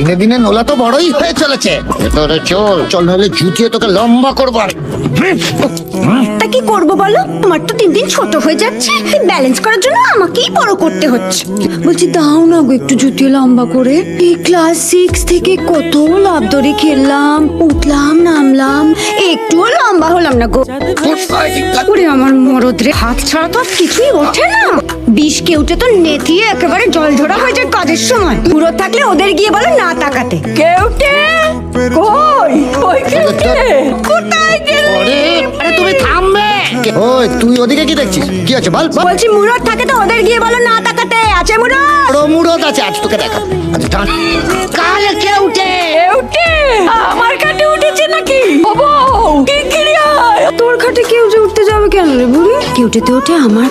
দিনে দিনে নোলা তো বড়ই হয়ে চলেছে। ভেতরে চল চল, নাহলে জুতিয়ে তোকে লম্বা করবো। তা কি করবো বলো, আমার তো দিন দিন ছোট হয়ে যাচ্ছে, ব্যালেন্স করার জন্য আমাকেই বড় করতে হচ্ছে। বলছি দাও না গো একটু জুতিয়ে লম্বা করে। এই ক্লাস 6 থেকে কত লাভ দড়ি খেললাম, উঠলাম নামলাম, একটুও লম্বা হলাম না গো। ওরে আমার মরদ রে, হাত ছাড়া তো আর কিছুই ওঠে না। বিষ কেউটে তো নেতিয়ে একেবারে জল ঝরা হয়ে যায় কাজের সময়। পুরো থাকলে ওদের গিয়ে বলো না তাকাতে। কেউটে কই, ওই কেউটে কোথায় গেলি? আরে তুমি থামবে। ওই তুই ওদিকে কি দেখছিস? কি আছে বল? বলছি মুরত থাকে তো ওদের গিয়ে বলো না তাকাতে। আছে মুরত? বড় মুরত আছে, আজ তোকে দেখা। আচ্ছা টান। কালে কে উঠে? আমার খাটে উঠেছে নাকি? বাবা কি ক্রিয়া? তোর খাটে কেউ যে উঠতে যাবে কেন রে বুড়ি? কেউটেতে উঠে আমার